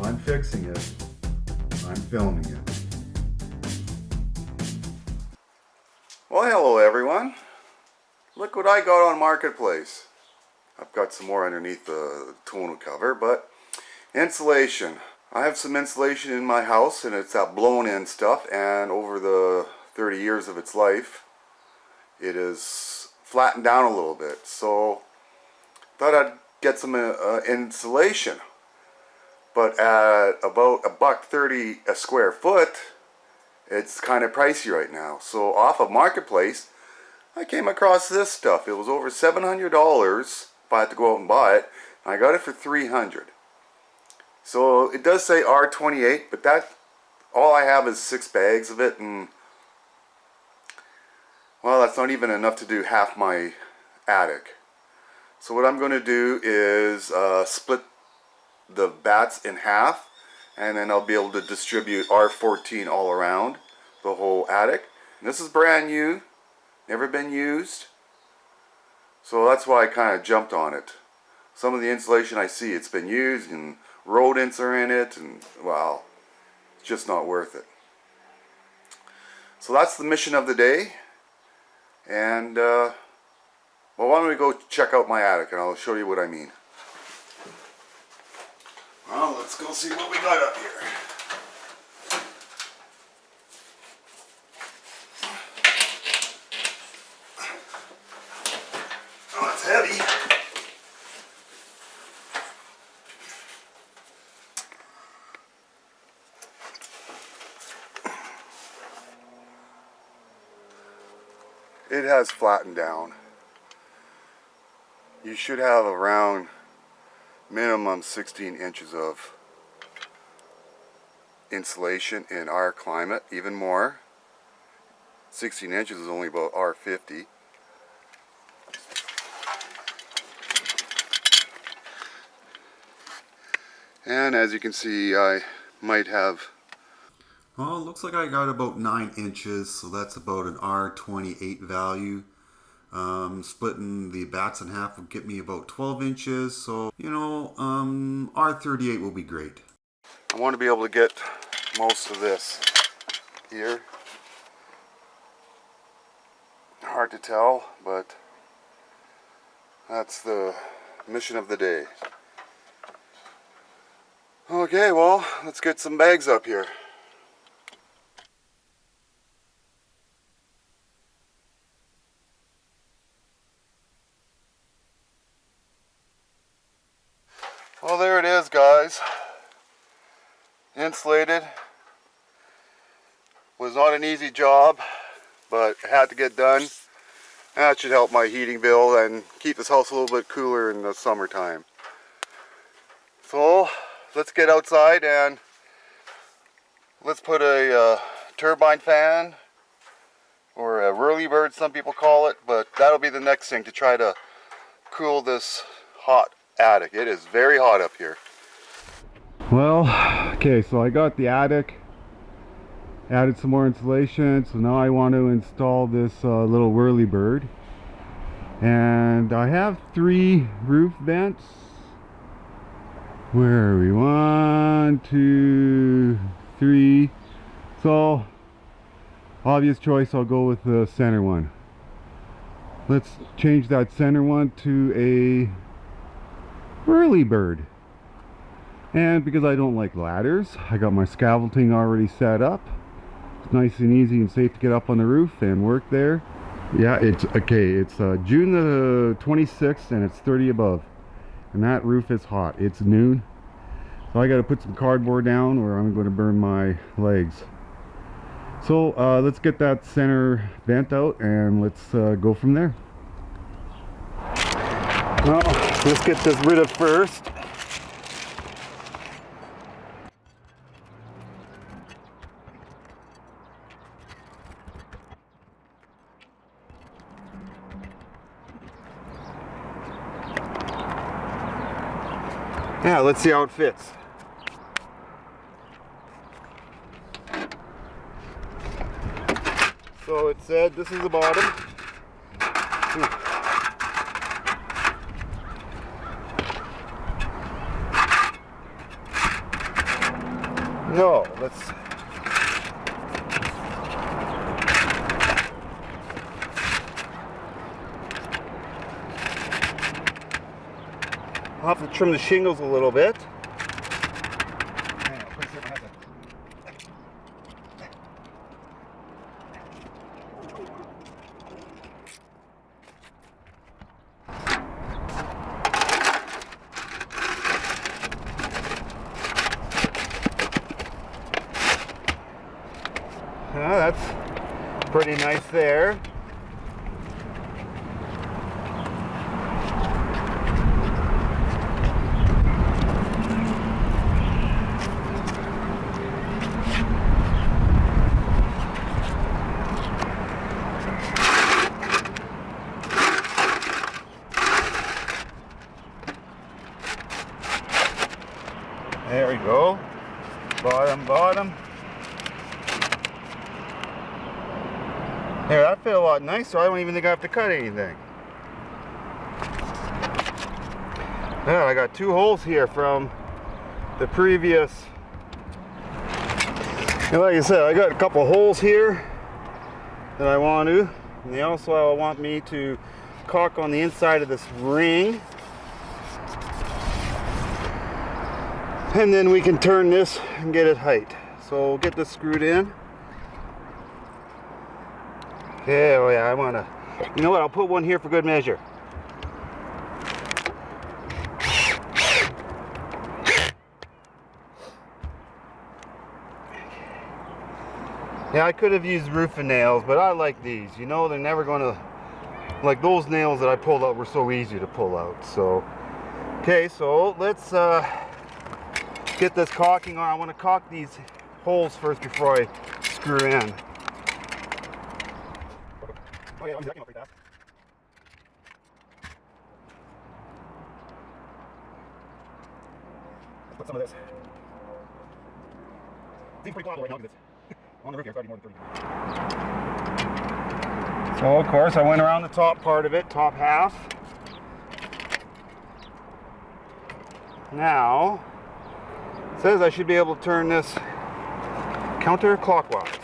I'm fixing it. I'm filming it. Well, hello everyone. Look what I got on Marketplace. I've got some more underneath the tonneau cover, but insulation. I have some insulation in my house and it's that blown in stuff, and over the 30 years of its life it is flattened down a little bit. So thought I'd get some insulation. But at about $1.30 a square foot, it's kind of pricey right now. So off of Marketplace, I came across this stuff. It was over $700 if I had to go out and buy it. I got it for $300. So it does say R28, but that all I have is 6 bags of it, and well, that's not even enough to do half my attic. So what I'm going to do is split the bats in half, and then I'll be able to distribute R14 all around the whole attic. And this is brand new, never been used, so that's why I kind of jumped on it. Some of the insulation I see, it's been used and rodents are in it, and well, it's just not worth it. So that's the mission of the day, and well, why don't we go check out my attic and I'll show you what I mean. Well, let's go see what we got up here. Oh, it's heavy. It has flattened down. You should have around minimum 16 inches of insulation in our climate, even more. 16 inches is only about R50. And as you can see, I might have, well, it looks like I got about 9 inches, so that's about an R28 value. Splitting the bats in half will get me about 12 inches, so you know, R38 will be great. I want to be able to get most of this here. Hard to tell, but that's the mission of the day. Okay, well, let's get some bags up here. Well, there it is, guys. Insulated. Was not an easy job, but it had to get done. That should help my heating bill and keep this house a little bit cooler in the summertime. So let's get outside and let's put a turbine fan, or a Whirlybird some people call it, but that'll be the next thing to try to cool this hot attic. It is very hot up here. Well, okay, so I got the attic, added some more insulation, so now I want to install this little Whirlybird. And I have 3 roof vents. Where are we? 1, 2, 3. So, obvious choice, I'll go with the center one. Let's change that center one to a Whirlybird. And because I don't like ladders, I got my scaffolding already set up. It's nice and easy and safe to get up on the roof and work there. Yeah, it's okay. It's June the 26th and it's 30 above. And that roof is hot. It's noon. So I got to put some cardboard down or I'm going to burn my legs. So let's get that center vent out and let's go from there. Well, let's get this rid of first. Yeah, let's see how it fits. So it said this is the bottom. No, let's... I'll have to trim the shingles a little bit. That's pretty nice there. There we go. Bottom. Here, that fit a lot nicer. I don't even think I have to cut anything. Yeah, I got 2 holes here from the previous. And like I said, I got a couple holes here that I want to. And they also want me to caulk on the inside of this ring. And then we can turn this and get it height. So we'll get this screwed in. Okay, oh yeah, I wanna, you know what, I'll put one here for good measure. Yeah, I could have used roofing nails, but I like these. You know, they're never gonna, like those nails that I pulled out were so easy to pull out, so. Okay, so let's get this caulking on. I want to caulk these holes first before I screw in. Oh yeah, that came up pretty fast. Let's put some of this. Seems pretty cloudy right now because it's on the roof here. It's already more than 30. So of course I went around the top part of it, top half. Now it says I should be able to turn this counterclockwise.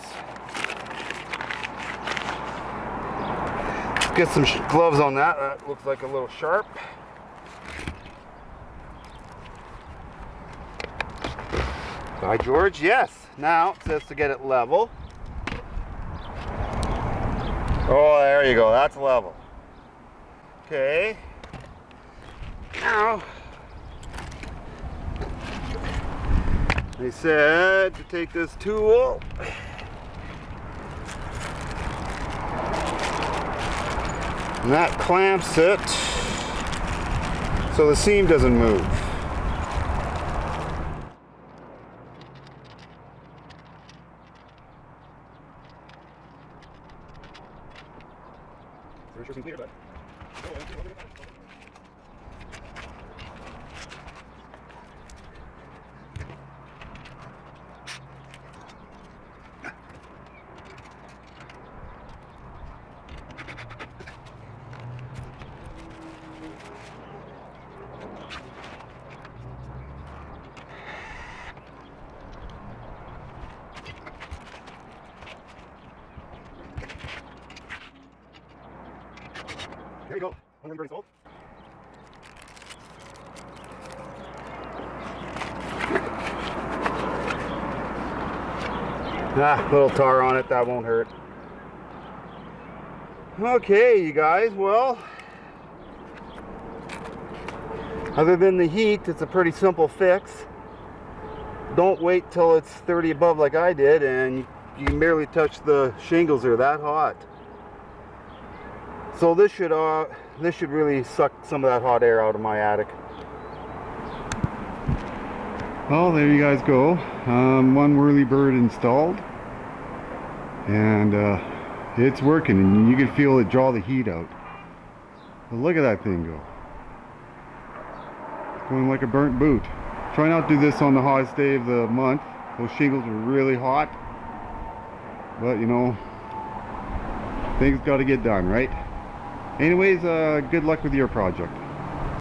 Get some gloves on that. That looks like a little sharp. By George, yes. Now it says to get it level. Oh, there you go. That's level. Okay. Now, they said to take this tool. And that clamps it so the seam doesn't move. There you go. Whirlybird salt. Ah, little tar on it, that won't hurt. Okay, you guys, well, other than the heat, it's a pretty simple fix. Don't wait till it's 30 above like I did and you can barely touch the shingles, they're that hot. So this should really suck some of that hot air out of my attic. Well, there you guys go. One Whirlybird installed, and it's working, and you can feel it draw the heat out. But look at that thing go. Going like a burnt boot. Try not to do this on the hottest day of the month. Those shingles are really hot, but you know, things got to get done, right? Anyways, good luck with your project.